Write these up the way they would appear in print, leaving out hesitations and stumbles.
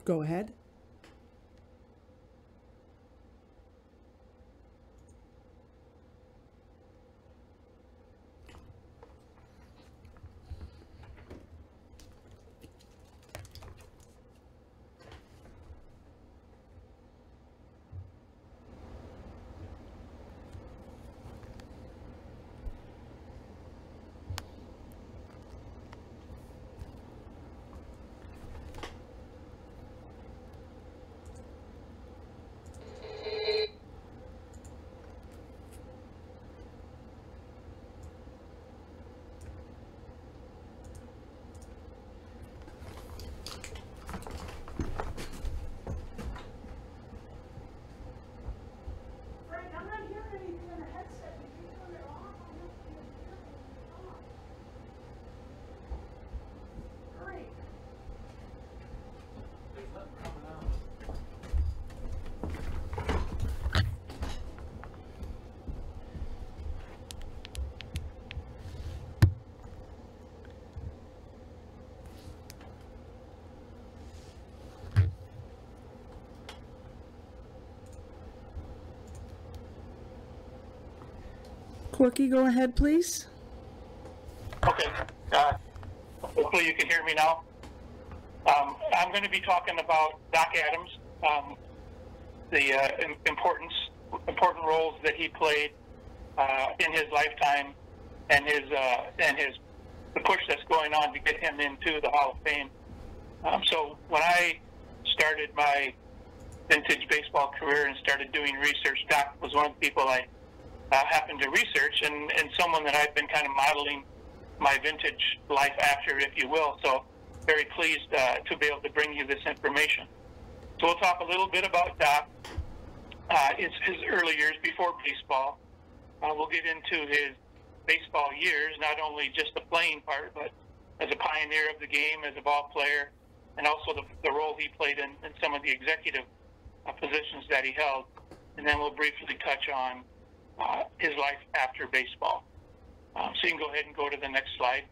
Go ahead. Corky, go ahead, please. Okay. Hopefully you can hear me now. I'm going to be talking about Doc Adams, the important roles that he played in his lifetime, and the push that's going on to get him into the Hall of Fame. So when I started my vintage baseball career and started doing research, Doc was one of the people I happened to research, and someone that I've been kind of modeling my vintage life after, if you will. So very pleased to be able to bring you this information. So we'll talk a little bit about Doc, his early years before baseball. We'll get into his baseball years, not only just the playing part, but as a pioneer of the game, as a ball player, and also the role he played in some of the executive positions that he held. And then we'll briefly touch on his life after baseball. So you can go ahead and go to the next slide.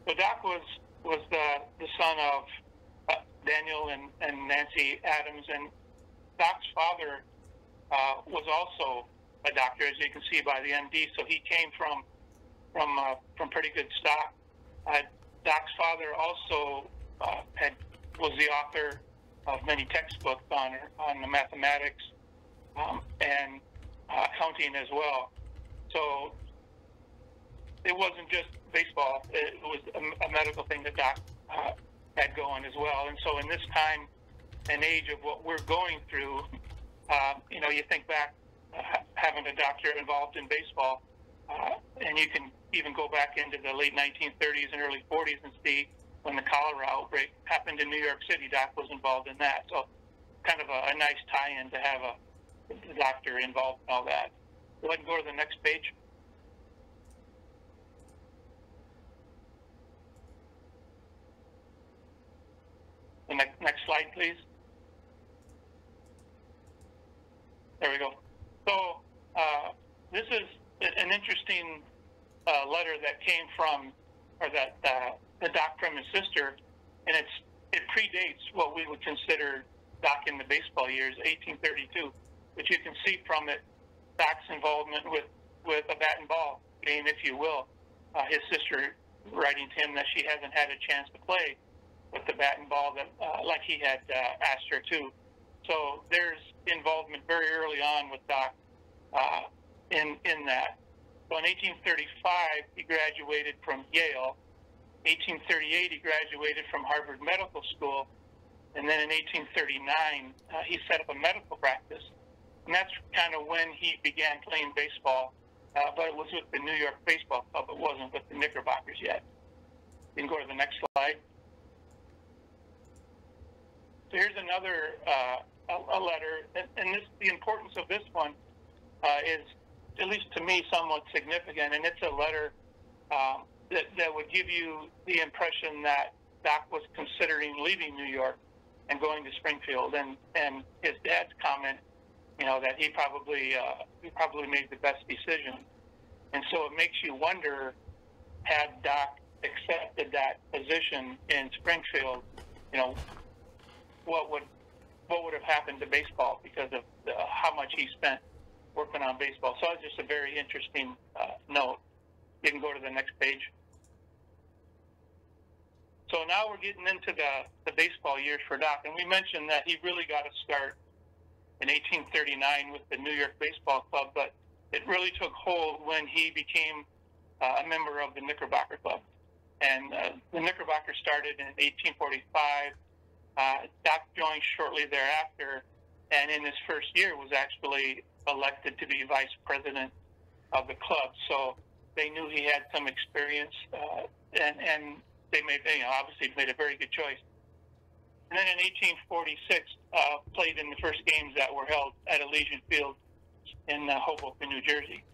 So Doc was the son of Daniel and Nancy Adams, and Doc's father was also a doctor, as you can see by the MD. So he came from pretty good stock. Doc's father also was the author of many textbooks on the mathematics and accounting as well. So it wasn't just baseball; it was a medical thing that Doc had going as well. And so in this time and age of what we're going through, you think back having a doctor involved in baseball, and you can even go back into the late 1930s and early 40s and see when the cholera outbreak happened in New York City. Doc was involved in that. So kind of a nice tie-in to have a doctor involved in all that. Go ahead and go to the next page. The next slide, please. There we go. So this is an interesting letter that came from, or that the Doc from his sister, and it predates what we would consider Doc in the baseball years, 1832. But you can see from it Doc's involvement with a bat and ball game, if you will. His sister writing to him that she hasn't had a chance to play with the bat and ball that like he had asked her to. So there's involvement very early on with Doc in that. So in 1835, he graduated from Yale. 1838, he graduated from Harvard Medical School. And then in 1839, he set up a medical practice. And that's kind of when he began playing baseball. But it was with the New York Baseball Club. It wasn't with the Knickerbockers yet. You can go to the next slide. So here's another a letter, and the importance of this one is, at least to me, somewhat significant. And it's a letter that would give you the impression that Doc was considering leaving New York and going to Springfield. And his dad's comment, that he probably made the best decision. And so it makes you wonder, had Doc accepted that position in Springfield, you know, what would have happened to baseball because of how much he spent working on baseball. So it's just a very interesting note. You can go to the next page. So now we're getting into the baseball years for Doc, and we mentioned that he really got a start in 1839 with the New York Baseball Club, but it really took hold when he became a member of the Knickerbocker Club. And the Knickerbocker started in 1845. Doc joined shortly thereafter, and in his first year was actually elected to be vice president of the club. So they knew he had some experience, and they obviously made a very good choice. And then in 1846, played in the first games that were held at Elysian Field in Hoboken, New Jersey.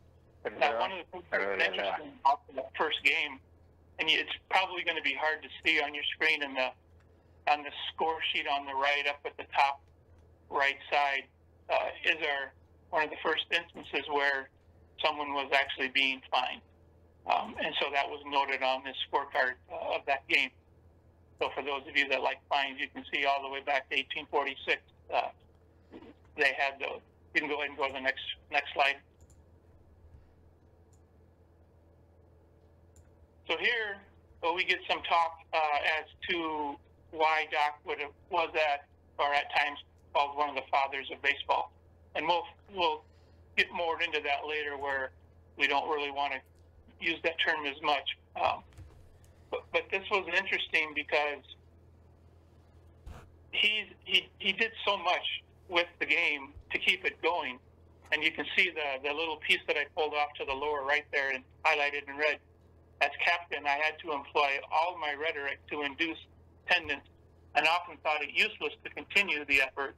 Now, one of the things that's interesting about the first game, and it's probably going to be hard to see on your screen on the score sheet on the right, up at the top right side, is one of the first instances where someone was actually being fined. And so that was noted on this scorecard of that game. So for those of you that like fines, you can see all the way back to 1846. They had those. You can go ahead and go to the next slide. So here we get some talk as to why Doc was at times called one of the fathers of baseball. And we'll get more into that later, where we don't really want to use that term as much. But this was interesting because he did so much with the game to keep it going. And you can see the little piece that I pulled off to the lower right there and highlighted in red. As captain, I had to employ all my rhetoric to induce attendance, and often thought it useless to continue the effort.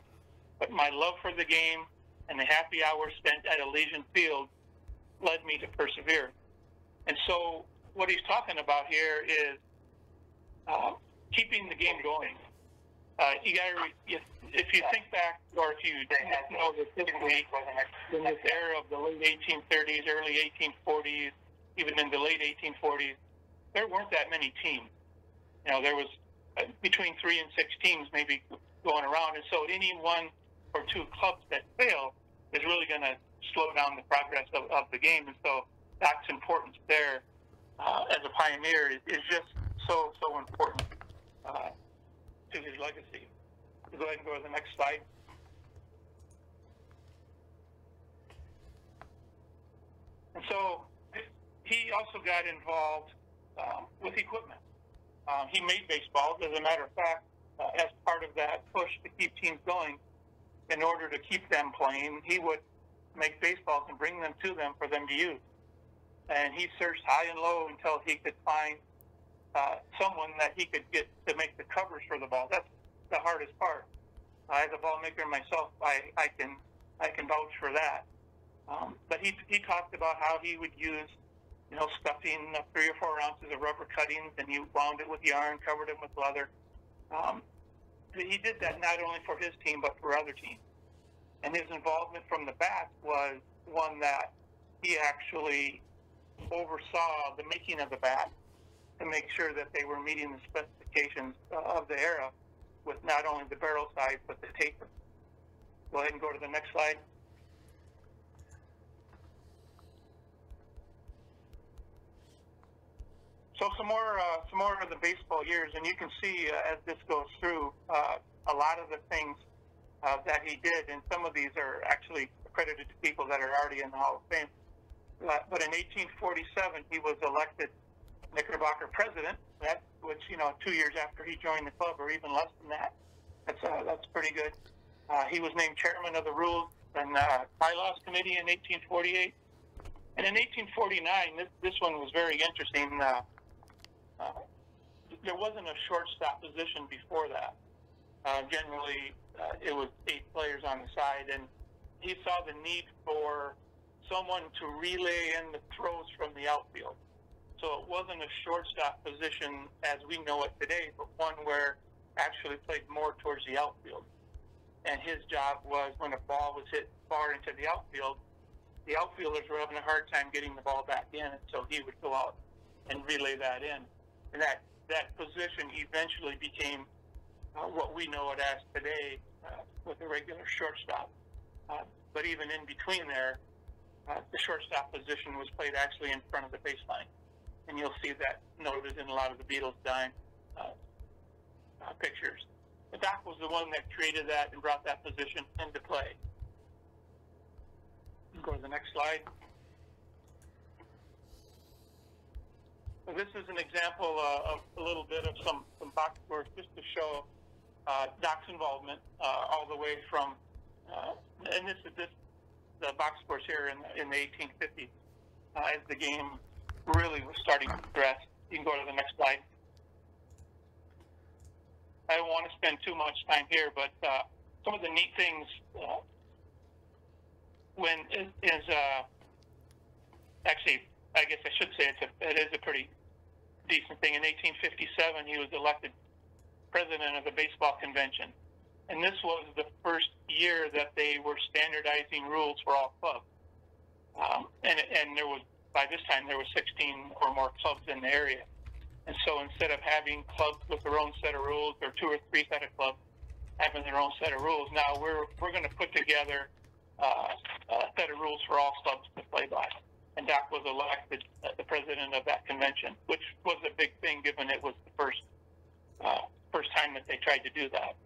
But my love for the game and the happy hours spent at Elysian Field led me to persevere. And so what he's talking about here is keeping the game going. If you think back, or if you know this history, in this era of the late 1830s, early 1840s, even in the late 1840s, there weren't that many teams. There was between 3 and 6 teams maybe going around, and so any 1 or 2 clubs that fail is really going to slow down the progress of the game. And so Doc's importance there as a pioneer is just so important to his legacy. Go ahead and go to the next slide. And so he also got involved with equipment. He made baseballs, as a matter of fact, as part of that push to keep teams going. In order to keep them playing, he would make baseballs and bring them to them for them to use. And he searched high and low until he could find someone that he could get to make the covers for the ball. That's the hardest part. As a ball maker myself, I can vouch for that. But he talked about how he would use, stuffing 3 or 4 ounces of rubber cuttings, and he wound it with yarn, covered it with leather. He did that not only for his team, but for other teams. And his involvement from the bat was one that he actually oversaw the making of the bat to make sure that they were meeting the specifications of the era, with not only the barrel size, but the taper. Go ahead and go to the next slide. So some more of the baseball years, and you can see as this goes through a lot of the things that he did, and some of these are actually accredited to people that are already in the Hall of Fame. But in 1847, he was elected Knickerbocker president. Which 2 years after he joined the club, or even less than that. That's pretty good. He was named chairman of the Rules and Bylaws Committee in 1848, and in 1849, this one was very interesting. There wasn't a shortstop position before that. Generally, it was 8 players on the side, and he saw the need for someone to relay in the throws from the outfield. So it wasn't a shortstop position as we know it today, but one where actually played more towards the outfield. And his job was, when a ball was hit far into the outfield, the outfielders were having a hard time getting the ball back in, and so he would go out and relay that in. And that position eventually became what we know it as today with a regular shortstop. But even in between there, the shortstop position was played actually in front of the baseline. And you'll see that noted in a lot of the Beatles dime pictures. But Doc was the one that created that and brought that position into play. Go to the next slide. So this is an example of a little bit of some box scores just to show Doc's involvement all the way from, and this is the box scores here in the 1850s as the game really was starting to progress. You can go to the next slide. I don't want to spend too much time here, but some of the neat things actually, I guess I should say it is a pretty decent thing. In 1857, he was elected president of the baseball convention, and this was the first year that they were standardizing rules for all clubs. And there was, by this time, there was 16 or more clubs in the area. And so instead of having clubs with their own set of rules, or 2 or 3 set of clubs having their own set of rules, now we're going to put together a set of rules for all clubs to play by. And Doc was elected the president of that convention, which was a big thing given it was the first time that they tried to do that.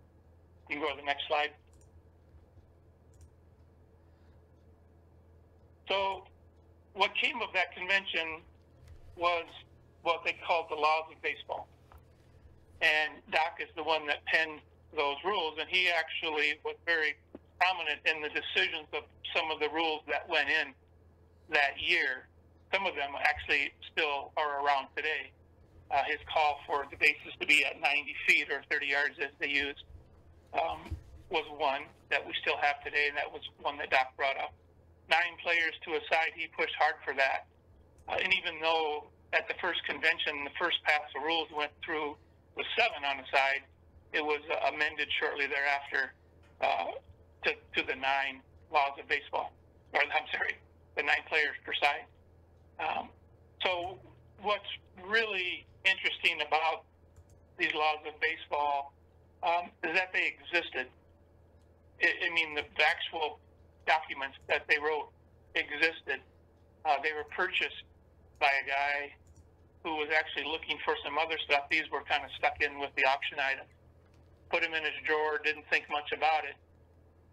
You can go to the next slide. So what came of that convention was what they called the laws of baseball. And Doc is the one that penned those rules, and he actually was very prominent in the decisions of some of the rules that went in that year. Some of them actually still are around today. His call for the bases to be at 90 feet or 30 yards as they used was one that we still have today, and that was one that Doc brought up. 9 players to a side, he pushed hard for that. And even though at the first convention, the first pass of rules went through with 7 on the side, it was amended shortly thereafter to the 9 laws of baseball. Or, I'm sorry, the 9 players per side. So what's really interesting about these laws of baseball is that they existed. I mean, the actual documents that they wrote existed. They were purchased by a guy who was actually looking for some other stuff. These were kind of stuck in with the auction items. Put them in his drawer, didn't think much about it.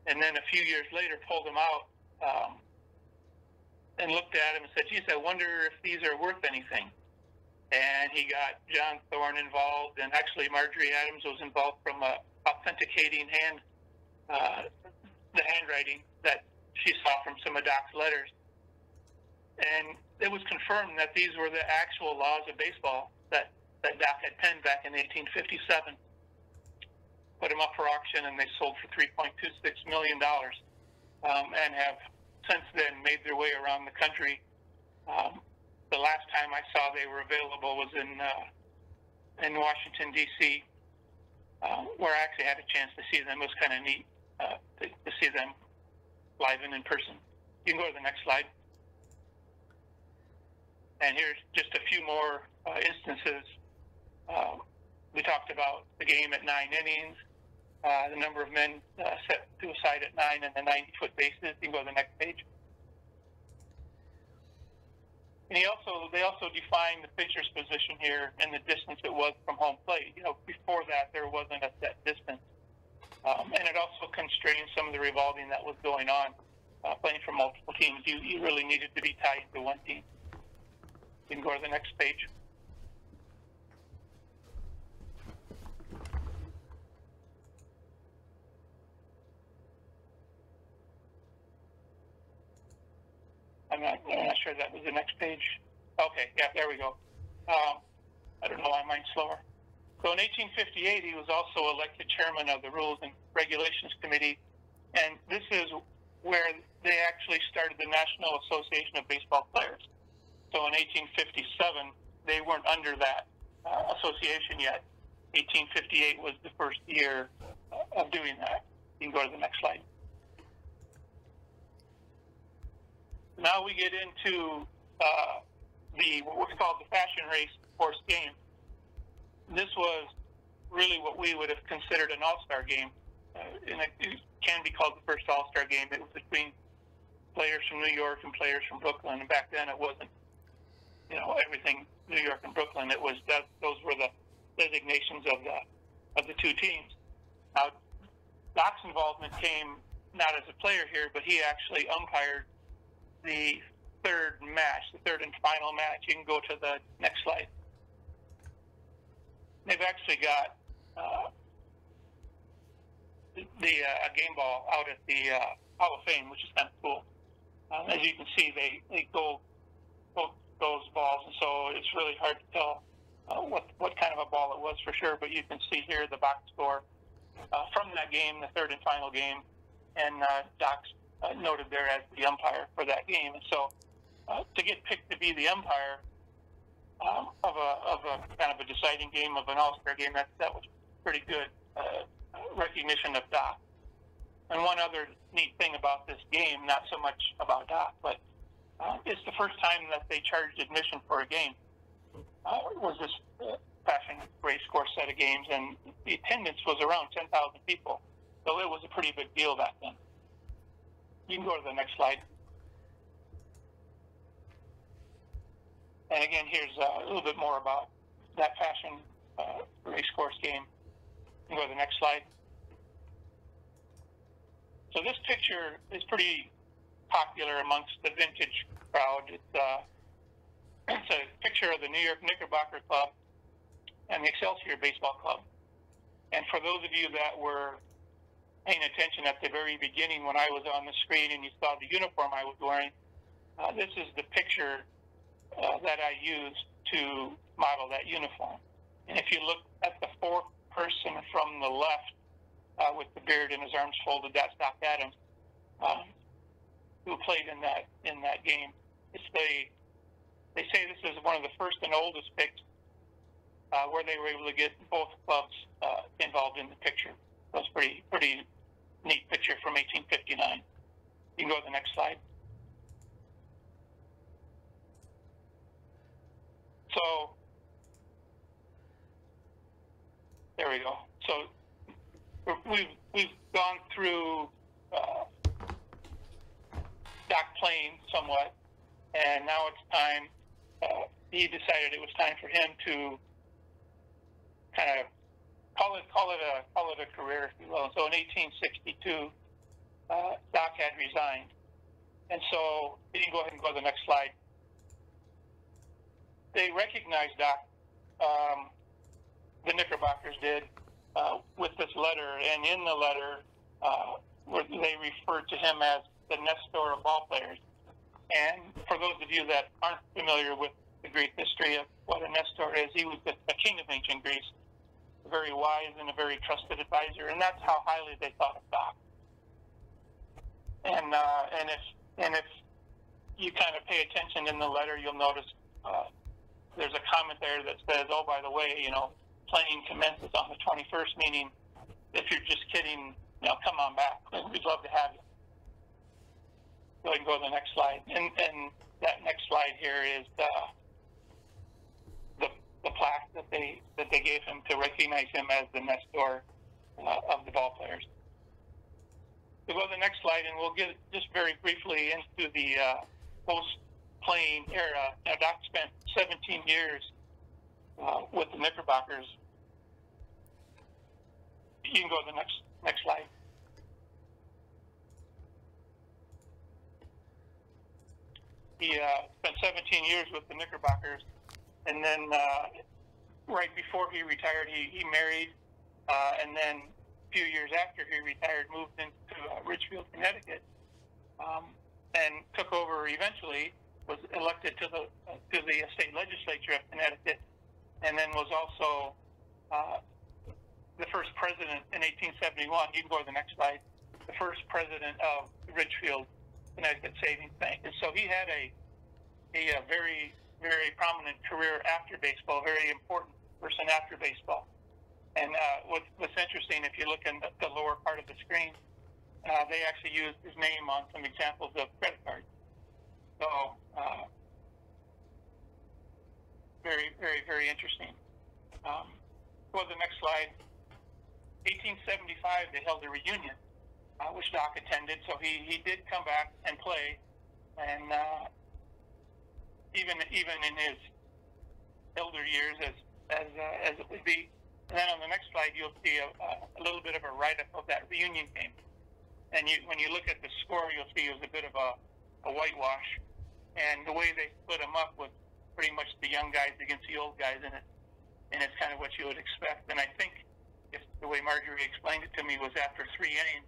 And then a few years later, pulled them out and looked at him and said, geez, I wonder if these are worth anything. And he got John Thorne involved, and actually Marjorie Adams was involved from authenticating the handwriting that she saw from some of Doc's letters. And it was confirmed that these were the actual laws of baseball that Doc had penned back in 1857. Put them up for auction, and they sold for $3.26 million, and have since then made their way around the country. The last time I saw they were available was in Washington, D.C., where I actually had a chance to see them. It was kind of neat to see them live and in person. You can go to the next slide. And here's just a few more instances. We talked about the game at 9 innings, the number of men set to a side at 9, and the 90-foot bases. You can go to the next page. And they also defined the pitcher's position here and the distance it was from home plate. You know, before that, there wasn't a set distance. And it also constrained some of the revolving that was going on. Playing for multiple teams, you really needed to be tied to one team. You can go to the next page. I'm not sure that was the next page. Okay, yeah, there we go. I don't know why mine's slower. So in 1858, he was also elected chairman of the Rules and Regulations Committee, and this is where they actually started the National Association of Baseball Players. So in 1857, they weren't under that association yet. 1858 was the first year of doing that. You can go to the next slide. Now we get into what's called the fashion race horse game. this was really what we would have considered an all-star game. And it can be called the first all-star game. It was between players from New York and players from Brooklyn. And back then it wasn't, everything New York and Brooklyn. It was that those were the designations of the two teams. Now, Doc's involvement came not as a player here, but he actually umpired the third and final match. You can go to the next slide. They've actually got a game ball out at the Hall of Fame, which is kind of cool. As you can see, they go both those balls, and so it's really hard to tell what kind of a ball it was for sure. But you can see here the box score from that game, the third and final game, and Doc's noted there as the umpire for that game. And so to get picked to be the umpire of a kind of a deciding game of an all-star game, that was pretty good recognition of Doc. And one other neat thing about this game, not so much about Doc, but it's the first time that they charged admission for a game. Was this Passion race course set of games, and the attendance was around 10,000 people. So it was a pretty big deal back then. You can go to the next slide. And again, here's a little bit more about that Passion race course game. You can go to the next slide. So this picture is pretty popular amongst the vintage crowd. It's a picture of the New York Knickerbocker Club and the Excelsior Baseball Club. And for those of you that were paying attention at the very beginning when I was on the screen and you saw the uniform I was wearing, this is the picture that I used to model that uniform. And if you look at the fourth person from the left with the beard and his arms folded, that's Doc Adams, who played in that game. They say this is one of the first and oldest picks where they were able to get both clubs involved in the picture. It was pretty neat picture from 1859. You can go to the next slide. So there we go. So we've gone through Doc playing somewhat, and now it's time. He decided it was time for him to kind of call it a career, if you will. So in 1862, Doc had resigned, and so you can go ahead and go to the next slide. They recognized Doc, the Knickerbockers did, with this letter, and in the letter, they referred to him as the Nestor of ball players. And for those of you that aren't familiar with the Greek history of what a Nestor is, he was the king of ancient Greece, very wise and a very trusted advisor, and that's how highly they thought of Doc. And if you kind of pay attention in the letter, you'll notice there's a comment there that says, "Oh, by the way, playing commences on the 21st," meaning if you're just kidding, come on back. We'd love to have you. Go ahead and go to the next slide. And that next slide here is the plaque that they gave him to recognize him as the Nestor of the ball players. So go to the next slide, and we'll get just very briefly into the post-playing era. Now, Doc spent 17 years with the Knickerbockers. You can go to the next slide. He spent 17 years with the Knickerbockers, and then right before he retired, he married, and then a few years after he retired, moved into Ridgefield, Connecticut, and took over. Eventually, was elected to the state legislature of Connecticut, and then was also the first president in 1871. You can go to the next slide. The first president of Ridgefield, Connecticut Savings Bank. And so he had a very, very prominent career after baseball, very important person after baseball. And what's interesting, if you look in the lower part of the screen, they actually used his name on some examples of credit cards. So very, very, very interesting. go to the next slide. 1875, they held a reunion, which Doc attended. So he did come back and play, and even in his elder years, as it would be. And then on the next slide, you'll see a little bit of a write-up of that reunion game. And when you look at the score, you'll see it was a bit of a whitewash. And the way they split them up was pretty much the young guys against the old guys in it. And it's kind of what you would expect. And I think if the way Marjorie explained it to me was after 3 innings,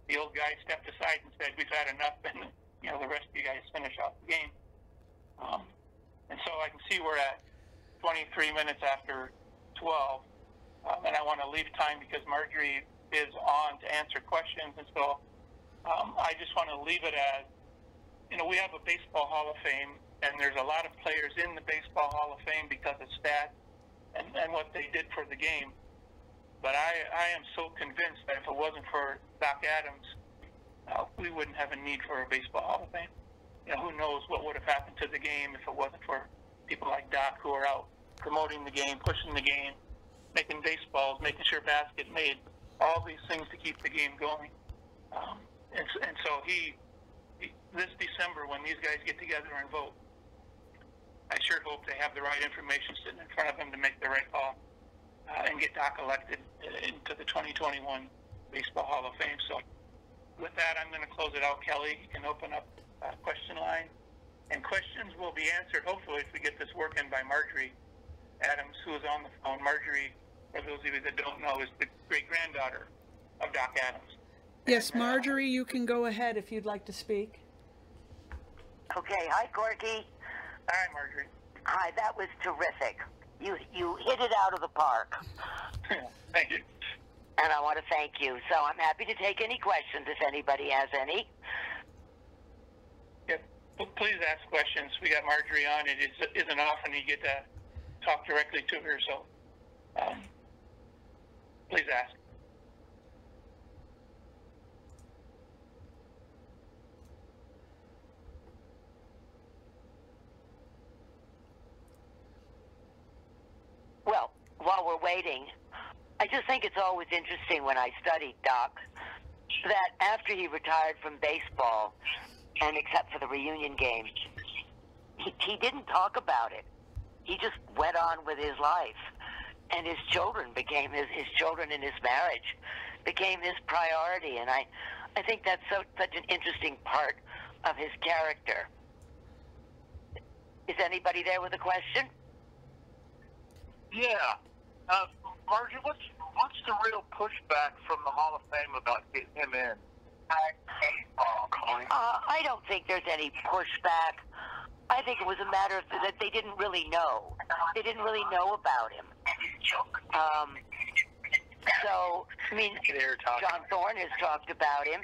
the old guy stepped aside and said, "We've had enough," and the rest of you guys finish off the game. And so I can see we're at 23 minutes after 12, and I want to leave time because Marjorie is on to answer questions. And so I just want to leave it as, we have a Baseball Hall of Fame, and there's a lot of players in the Baseball Hall of Fame because of stats and what they did for the game. But I am so convinced that if it wasn't for Doc Adams, we wouldn't have a need for a Baseball Hall of Fame. Who knows what would have happened to the game if it wasn't for people like Doc who are out promoting the game, pushing the game, making baseballs, making sure basket made, all these things to keep the game going. And so this December, when these guys get together and vote, I sure hope they have the right information sitting in front of them to make the right call and get Doc elected into the 2021 Baseball Hall of Fame. So with that, I'm going to close it out. Kelly, you can open up a question line. And questions will be answered, hopefully, if we get this working, by Marjorie Adams, who is on the phone. Marjorie, for those of you that don't know, is the great-granddaughter of Doc Adams. Yes, Marjorie, you can go ahead if you'd like to speak. Okay, hi, Corky. Hi, Marjorie. Hi, that was terrific. You hit it out of the park. Thank you. And I want to thank you. So I'm happy to take any questions if anybody has any. Yeah, please ask questions. We got Marjorie on. It isn't often you get to talk directly to her, so please ask. Well, while we're waiting, I just think it's always interesting when I studied Doc that after he retired from baseball, and except for the reunion game, he didn't talk about it. He just went on with his life. And his children became his children in his marriage became his priority. And I think that's such an interesting part of his character. Is anybody there with a question? Yeah. Margie, what's the real pushback from the Hall of Fame about getting him in? I don't think there's any pushback. I think it was a matter of that they didn't really know. They didn't really know about him. So, I mean, John Thorne has talked about him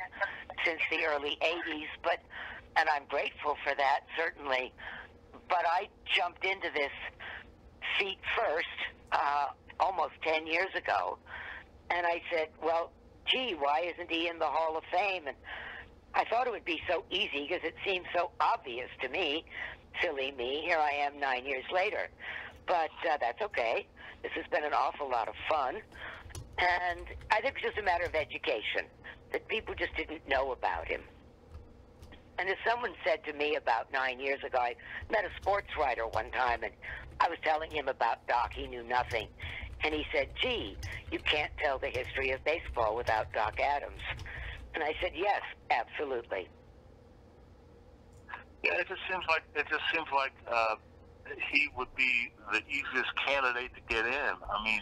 since the early 80s, and I'm grateful for that, certainly. But I jumped into this feat first, almost 10 years ago, and I said, well, gee, why isn't he in the Hall of Fame? And I thought it would be so easy because it seemed so obvious to me. Silly me, here I am 9 years later. But that's okay. This has been an awful lot of fun. And I think it's just a matter of education, that people just didn't know about him. And as someone said to me about 9 years ago, I met a sports writer one time, and I was telling him about Doc. He knew nothing. And he said, gee, you can't tell the history of baseball without Doc Adams. And I said, yes, absolutely. Yeah, it just seems like he would be the easiest candidate to get in. I mean,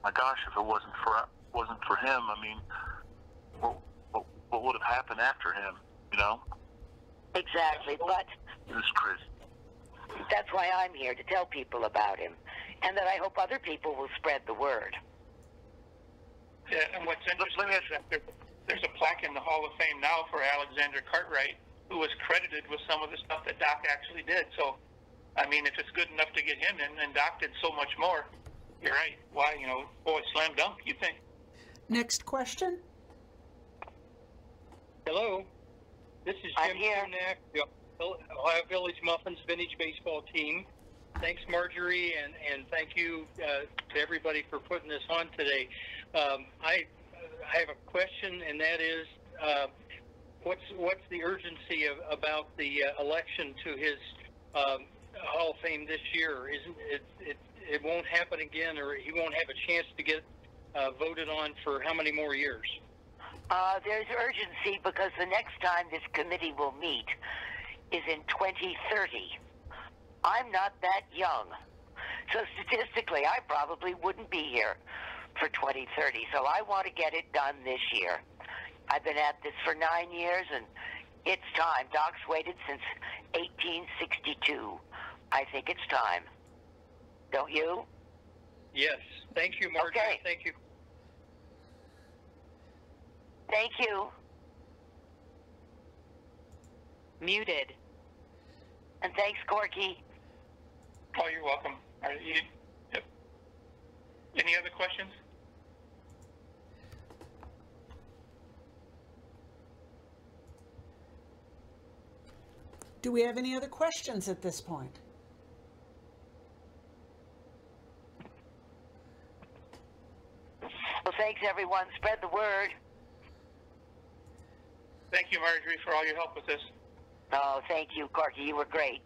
my gosh, if it wasn't for him, I mean, what would have happened after him? Exactly, but it's crazy. That's why I'm here, to tell people about him, and that I hope other people will spread the word. Yeah, and what's interesting is that there's a plaque in the Hall of Fame now for Alexander Cartwright, who was credited with some of the stuff that Doc actually did. So, I mean, if it's good enough to get him in, and Doc did so much more, you're right. Why, boy, slam dunk, you think. Next question. Hello, this is Jim Sunak, the Ohio Village Muffins Vintage Baseball Team. Thanks, Marjorie, and thank you to everybody for putting this on today. I have a question, and that is, what's the urgency about the election to his Hall of Fame this year? Isn't it won't happen again, or he won't have a chance to get voted on for how many more years? There's urgency because the next time this committee will meet is in 2030. I'm not that young. So statistically, I probably wouldn't be here for 2030. So I want to get it done this year. I've been at this for 9 years, and it's time. Doc's waited since 1862. I think it's time. Don't you? Yes. Thank you, Marjorie. Okay. Thank you. Thank you. Muted. And thanks, Corky. Oh, you're welcome. Yep. Any other questions? Do we have any other questions at this point? Well, thanks, everyone. Spread the word. Thank you, Marjorie, for all your help with this. Oh, thank you, Corky. You were great.